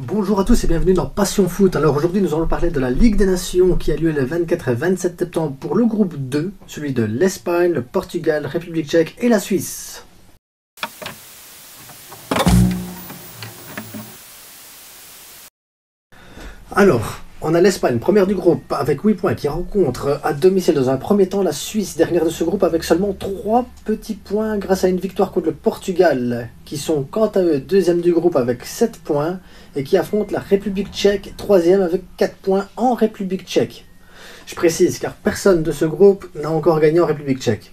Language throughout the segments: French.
Bonjour à tous et bienvenue dans Passion Foot. Alors aujourd'hui nous allons parler de la Ligue des Nations qui a lieu les 24 et 27 septembre pour le groupe 2, celui de l'Espagne, le Portugal, République tchèque et la Suisse. Alors, on a l'Espagne, première du groupe, avec 8 points, qui rencontre à domicile dans un premier temps la Suisse, dernière de ce groupe, avec seulement 3 petits points grâce à une victoire contre le Portugal, qui sont quant à eux deuxième du groupe avec 7 points, et qui affrontent la République tchèque, troisième avec 4 points en République tchèque. Je précise, car personne de ce groupe n'a encore gagné en République tchèque.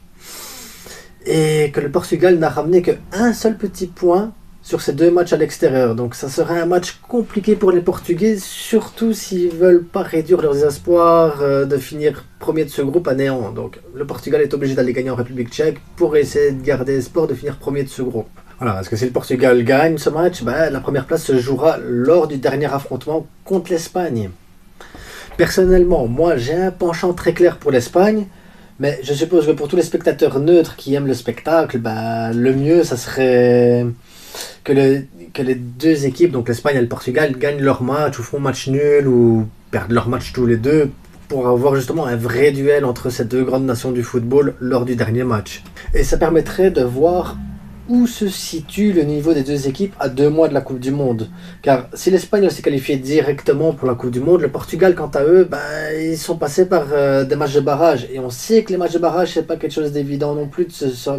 Et que le Portugal n'a ramené qu'un seul petit point sur ces deux matchs à l'extérieur. Donc ça serait un match compliqué pour les Portugais, surtout s'ils ne veulent pas réduire leurs espoirs de finir premier de ce groupe à néant. Donc le Portugal est obligé d'aller gagner en République tchèque pour essayer de garder espoir de finir premier de ce groupe. Voilà, parce que si le Portugal gagne ce match, la première place se jouera lors du dernier affrontement contre l'Espagne. Personnellement, moi j'ai un penchant très clair pour l'Espagne, mais je suppose que pour tous les spectateurs neutres qui aiment le spectacle, le mieux ça serait que les deux équipes, donc l'Espagne et le Portugal, gagnent leur match ou font match nul ou perdent leur match tous les deux pour avoir justement un vrai duel entre ces deux grandes nations du football lors du dernier match. Et ça permettrait de voir où se situe le niveau des deux équipes à 2 mois de la Coupe du Monde. Car si l'Espagne s'est qualifiée directement pour la Coupe du Monde, le Portugal, quant à eux, ils sont passés par des matchs de barrage. Et on sait que les matchs de barrage, c'est pas quelque chose d'évident non plus.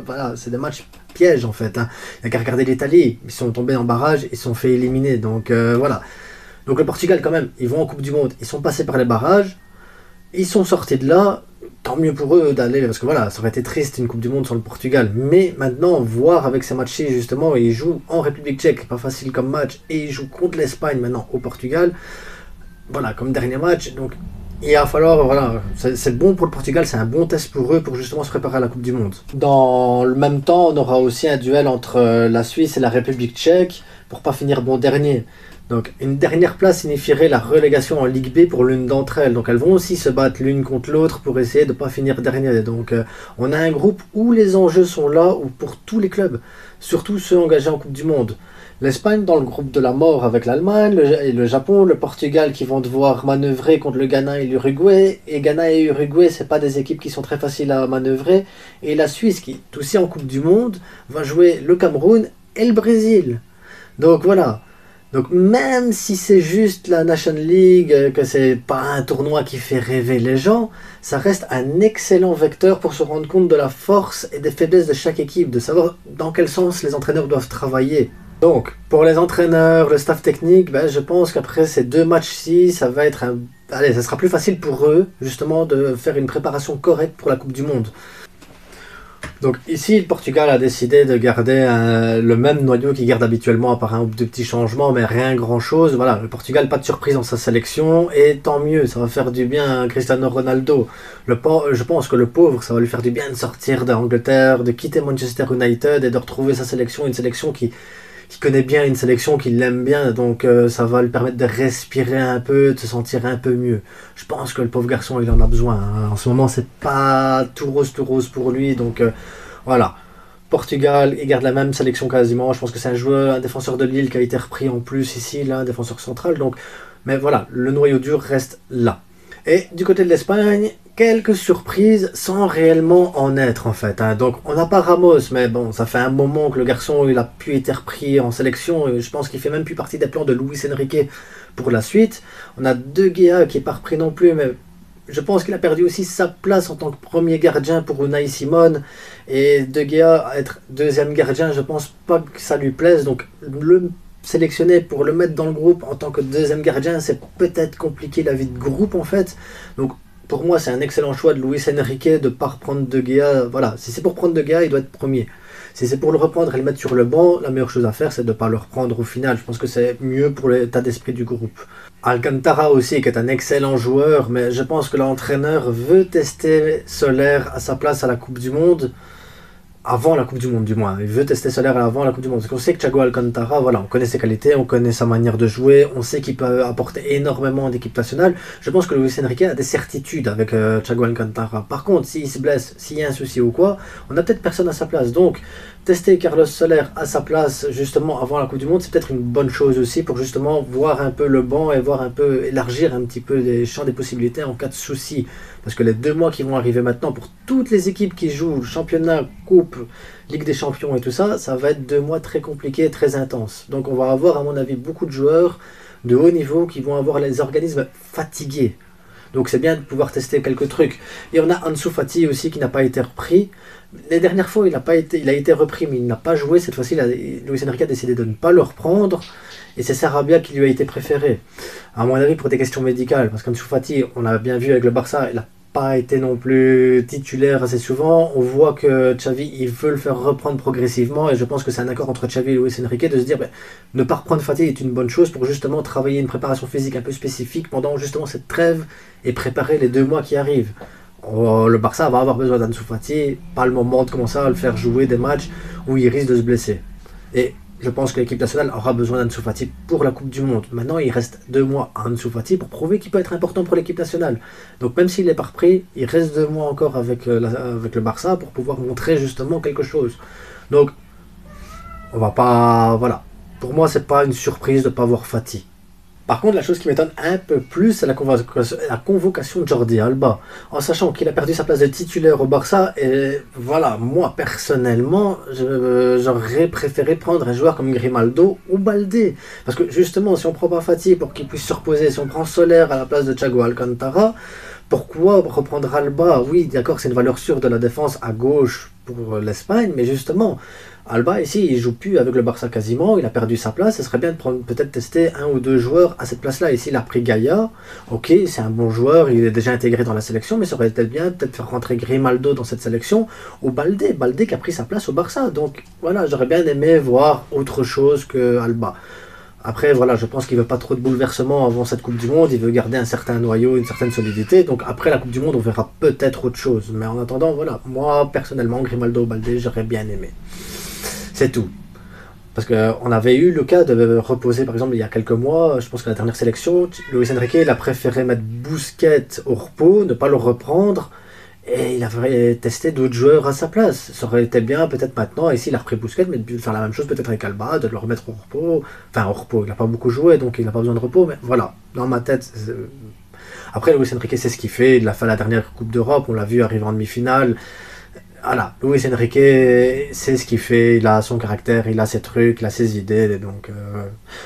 Voilà, c'est des matchs pièges en fait. Il n'y a qu'à regarder l'Italie. Ils sont tombés en barrage, ils sont fait éliminer. Donc voilà. Donc le Portugal, quand même, ils vont en Coupe du Monde. Ils sont passés par les barrages. Ils sont sortis de là. Tant mieux pour eux d'aller, parce que voilà, ça aurait été triste une Coupe du Monde sans le Portugal. Mais maintenant, voir avec ces matchs-ci, justement, ils jouent en République tchèque, pas facile comme match, et ils jouent contre l'Espagne maintenant au Portugal. Voilà, comme dernier match. Donc, il va falloir, voilà, c'est bon pour le Portugal, c'est un bon test pour eux pour justement se préparer à la Coupe du Monde. Dans le même temps, on aura aussi un duel entre la Suisse et la République tchèque pour pas finir bon dernier. Donc une dernière place signifierait la relégation en Ligue B pour l'une d'entre elles. Donc elles vont aussi se battre l'une contre l'autre pour essayer de ne pas finir dernier. Donc on a un groupe où les enjeux sont là ou pour tous les clubs, surtout ceux engagés en Coupe du Monde. L'Espagne dans le groupe de la mort avec l'Allemagne, le Japon, le Portugal qui vont devoir manœuvrer contre le Ghana et l'Uruguay. Et Ghana et Uruguay, c'est pas des équipes qui sont très faciles à manœuvrer. Et la Suisse qui est aussi en Coupe du Monde va jouer le Cameroun et le Brésil. Donc voilà. Donc même si c'est juste la Nation League, que c'est pas un tournoi qui fait rêver les gens, ça reste un excellent vecteur pour se rendre compte de la force et des faiblesses de chaque équipe, de savoir dans quel sens les entraîneurs doivent travailler. Donc pour les entraîneurs, le staff technique, je pense qu'après ces 2 matchs-ci, ça va être ça sera plus facile pour eux justement de faire une préparation correcte pour la Coupe du Monde. Donc ici, le Portugal a décidé de garder le même noyau qu'il garde habituellement, à part un ou deux petits changements, mais rien grand-chose. Voilà, le Portugal, pas de surprise dans sa sélection, et tant mieux, ça va faire du bien à Cristiano Ronaldo. Je pense que le pauvre, ça va lui faire du bien de sortir d'Angleterre, de quitter Manchester United et de retrouver sa sélection, une sélection qui connaît bien, une sélection qui l'aime bien, donc ça va lui permettre de respirer un peu, de se sentir un peu mieux. Je pense que le pauvre garçon, il en a besoin. En ce moment, c'est pas tout rose pour lui, donc voilà. Portugal, il garde la même sélection quasiment. Je pense que c'est un défenseur de Lille qui a été repris en plus ici, là, un défenseur central. Donc, mais voilà, le noyau dur reste là. Et du côté de l'Espagne, quelques surprises sans réellement en être en fait. Donc on n'a pas Ramos, mais bon, ça fait un moment que le garçon il a pu être repris en sélection. Et je pense qu'il fait même plus partie des plans de Luis Enrique pour la suite. On a De Gea qui n'est pas repris non plus, mais je pense qu'il a perdu aussi sa place en tant que premier gardien pour Unai Simon. Et De Gea être deuxième gardien, je pense pas que ça lui plaise. Donc le sélectionné pour le mettre dans le groupe en tant que deuxième gardien, c'est peut-être compliqué la vie de groupe en fait. Donc pour moi c'est un excellent choix de Luis Enrique de ne pas reprendre De Gea. Voilà, si c'est pour prendre De Gea, il doit être premier. Si c'est pour le reprendre et le mettre sur le banc, la meilleure chose à faire c'est de ne pas le reprendre au final. Je pense que c'est mieux pour l'état d'esprit du groupe. Alcantara aussi qui est un excellent joueur, mais je pense que l'entraîneur veut tester Soler à sa place à la Coupe du Monde. Avant la Coupe du Monde du moins, il veut tester Soler avant la Coupe du Monde, parce qu'on sait que Thiago Alcantara, voilà, on connaît ses qualités, on connaît sa manière de jouer, on sait qu'il peut apporter énormément d'équipe nationale. Je pense que Luis Enrique a des certitudes avec Thiago Alcantara. Par contre, s'il se blesse, s'il y a un souci ou quoi, on n'a peut-être personne à sa place. Donc tester Carlos Soler à sa place justement avant la Coupe du Monde, c'est peut-être une bonne chose aussi pour justement voir un peu le banc et voir un peu élargir un petit peu les champs des possibilités en cas de soucis. Parce que les 2 mois qui vont arriver maintenant pour toutes les équipes qui jouent championnat, coupe, Ligue des Champions et tout ça, ça va être 2 mois très compliqués, très intenses. Donc on va avoir à mon avis beaucoup de joueurs de haut niveau qui vont avoir les organismes fatigués. Donc c'est bien de pouvoir tester quelques trucs. Et on a Ansu Fati aussi qui n'a pas été repris. Les dernières fois, il a été repris, mais il n'a pas joué. Cette fois-ci, Luis Enrique a décidé de ne pas le reprendre. Et c'est Sarabia qui lui a été préféré. À mon avis, pour des questions médicales. Parce qu'Ansu Fati, on a bien vu avec le Barça, il n'a pas été non plus titulaire assez souvent. On voit que Xavi, il veut le faire reprendre progressivement. Et je pense que c'est un accord entre Xavi et Luis Enrique de se dire, ne pas reprendre Fati est une bonne chose pour justement travailler une préparation physique un peu spécifique pendant justement cette trêve et préparer les 2 mois qui arrivent. Le Barça va avoir besoin d'Ansu Fati, pas le moment de commencer à le faire jouer des matchs où il risque de se blesser. Et je pense que l'équipe nationale aura besoin d'Ansu Fati pour la Coupe du Monde. Maintenant, il reste 2 mois à Ansu Fati pour prouver qu'il peut être important pour l'équipe nationale. Donc même s'il n'est pas repris, il reste 2 mois encore avec le Barça pour pouvoir montrer justement quelque chose. Donc, on va pas... Voilà. Pour moi, c'est pas une surprise de ne pas voir Fati. Par contre, la chose qui m'étonne un peu plus, c'est la convocation de Jordi Alba. En sachant qu'il a perdu sa place de titulaire au Barça, et voilà, moi personnellement, j'aurais préféré prendre un joueur comme Grimaldo ou Baldé. Parce que justement, si on prend pas Fati pour qu'il puisse se reposer, si on prend Soler à la place de Thiago Alcantara, pourquoi reprendre Alba? Oui, d'accord, c'est une valeur sûre de la défense à gauche pour l'Espagne, mais justement, Alba ici, il joue plus avec le Barça quasiment, il a perdu sa place, ce serait bien de prendre peut-être tester 1 ou 2 joueurs à cette place-là. Ici, il a pris Gaïa, ok, c'est un bon joueur, il est déjà intégré dans la sélection, mais ça aurait été bien peut-être faire rentrer Grimaldo dans cette sélection, ou Baldé qui a pris sa place au Barça. Donc voilà, j'aurais bien aimé voir autre chose que Alba. Après, voilà, je pense qu'il ne veut pas trop de bouleversements avant cette Coupe du Monde. Il veut garder un certain noyau, une certaine solidité. Donc après la Coupe du Monde, on verra peut-être autre chose. Mais en attendant, voilà, moi, personnellement, Grimaldo, Baldé, j'aurais bien aimé. C'est tout. Parce qu'on avait eu le cas de reposer, par exemple, il y a quelques mois, je pense que la dernière sélection, Luis Enrique, il a préféré mettre Busquets au repos, ne pas le reprendre. Et il avait testé d'autres joueurs à sa place. Ça aurait été bien, peut-être maintenant. Ici, il a repris Busquets, mais de faire la même chose peut-être avec Alba, de le remettre au repos. Enfin, au repos, il n'a pas beaucoup joué, donc il n'a pas besoin de repos. Mais voilà, dans ma tête. Après, Luis Enrique, c'est ce qu'il fait. Il a fait la dernière Coupe d'Europe, on l'a vu arriver en demi-finale. Voilà, Luis Enrique, c'est ce qu'il fait. Il a son caractère, il a ses trucs, il a ses idées. Et donc,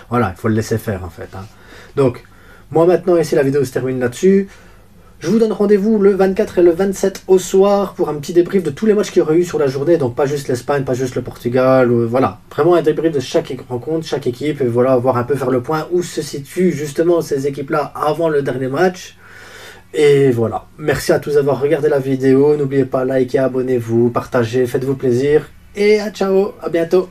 voilà, il faut le laisser faire en fait. Hein. Donc, moi maintenant, ici, la vidéo se termine là-dessus. Je vous donne rendez-vous le 24 et le 27 au soir pour un petit débrief de tous les matchs qu'il y aurait eu sur la journée. Donc pas juste l'Espagne, pas juste le Portugal. Voilà, vraiment un débrief de chaque rencontre, chaque équipe. Et voilà, voir un peu faire le point où se situent justement ces équipes-là avant le dernier match. Et voilà, merci à tous d'avoir regardé la vidéo. N'oubliez pas, likez, abonnez-vous, partagez, faites-vous plaisir. Et ciao, à bientôt.